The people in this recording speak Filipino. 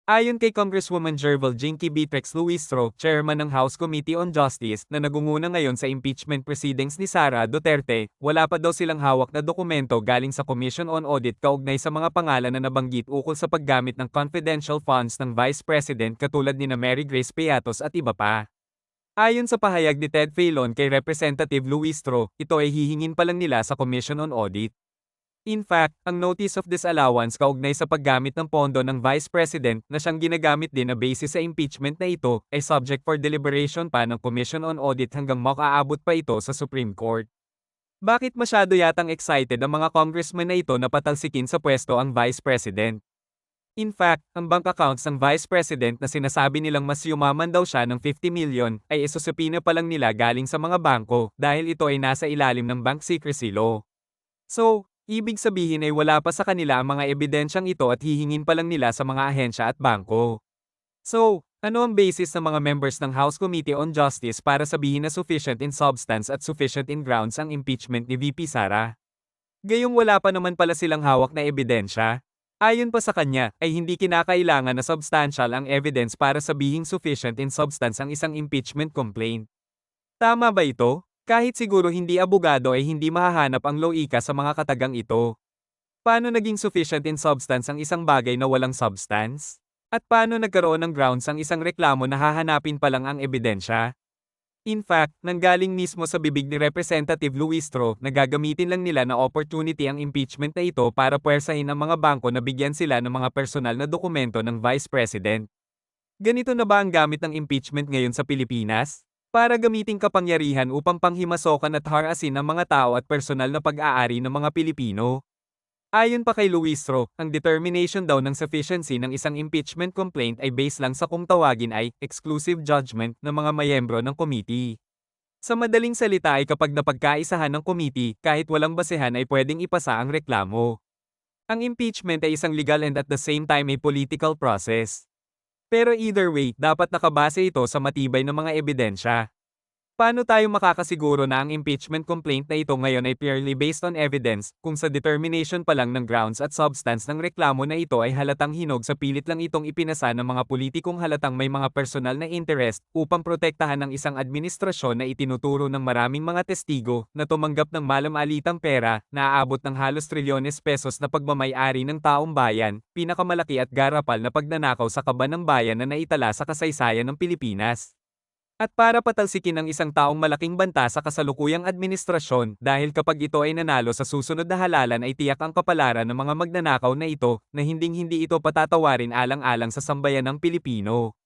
Ayon kay Congresswoman Jervel Jinky Beatrix Luistro, chairman ng House Committee on Justice, na nagunguna ngayon sa impeachment proceedings ni Sara Duterte, wala pa daw silang hawak na dokumento galing sa Commission on Audit kaugnay sa mga pangalan na nabanggit ukol sa paggamit ng confidential funds ng Vice President katulad ni Mary Grace Piatos at iba pa. Ayon sa pahayag ni Ted Filon kay Representative Luistro, ito ay hihingin pa lang nila sa Commission on Audit. In fact, ang notice of disallowance kaugnay sa paggamit ng pondo ng Vice President na siyang ginagamit din na basis sa impeachment na ito ay subject for deliberation pa ng Commission on Audit hanggang makaabot pa ito sa Supreme Court. Bakit masyado yatang excited ang mga congressman na ito na patalsikin sa pwesto ang Vice President? In fact, ang bank accounts ng Vice President na sinasabi nilang mas yumaman daw siya ng 50 million ay isusupina pa lang nila galing sa mga bangko dahil ito ay nasa ilalim ng Bank Secrecy Law. So, ibig sabihin ay wala pa sa kanila ang mga ebidensyang ito at hihingin pa lang nila sa mga ahensya at bangko. So, ano ang basis ng mga members ng House Committee on Justice para sabihin na sufficient in substance at sufficient in grounds ang impeachment ni VP Sara? Gayong wala pa naman pala silang hawak na ebidensya. Ayon pa sa kanya, ay hindi kinakailangan na substantial ang evidence para sabihing sufficient in substance ang isang impeachment complaint. Tama ba ito? Kahit siguro hindi abogado ay hindi mahahanap ang loika sa mga katagang ito. Paano naging sufficient in substance ang isang bagay na walang substance? At paano nagkaroon ng grounds ang isang reklamo na hahanapin pa lang ang ebidensya? In fact, nanggaling mismo sa bibig ni Representative Luistro na gagamitin lang nila na opportunity ang impeachment na ito para puwersahin ang mga bangko na bigyan sila ng mga personal na dokumento ng Vice President. Ganito na ba ang gamit ng impeachment ngayon sa Pilipinas? Para gamiting kapangyarihan upang panghimasokan at harasin ang mga tao at personal na pag-aari ng mga Pilipino. Ayon pa kay Luistro, ang determination daw ng sufficiency ng isang impeachment complaint ay based lang sa kung tawagin ay exclusive judgment ng mga mayembro ng committee. Sa madaling salita ay kapag napagkaisahan ng committee, kahit walang basehan ay pwedeng ipasa ang reklamo. Ang impeachment ay isang legal and at the same time ay political process. Pero either way, dapat nakabase ito sa matibay na mga ebidensya. Paano tayo makakasiguro na ang impeachment complaint na ito ngayon ay purely based on evidence, kung sa determination pa lang ng grounds at substance ng reklamo na ito ay halatang hinog sa pilit lang itong ipinasa ng mga politikong halatang may mga personal na interest upang protektahan ang isang administrasyon na itinuturo ng maraming mga testigo na tumanggap ng malam-alitang pera na aabot ng halos trilyones pesos na pagmamay-ari ng taong bayan, pinakamalaki at garapal na pagnanakaw sa kaban ng bayan na naitala sa kasaysayan ng Pilipinas. At para patalsikin ang isang taong malaking banta sa kasalukuyang administrasyon dahil kapag ito ay nanalo sa susunod na halalan ay tiyak ang kapalaran ng mga magnanakaw na ito na hinding-hindi ito patatawarin alang-alang sa sambayan ng Pilipino.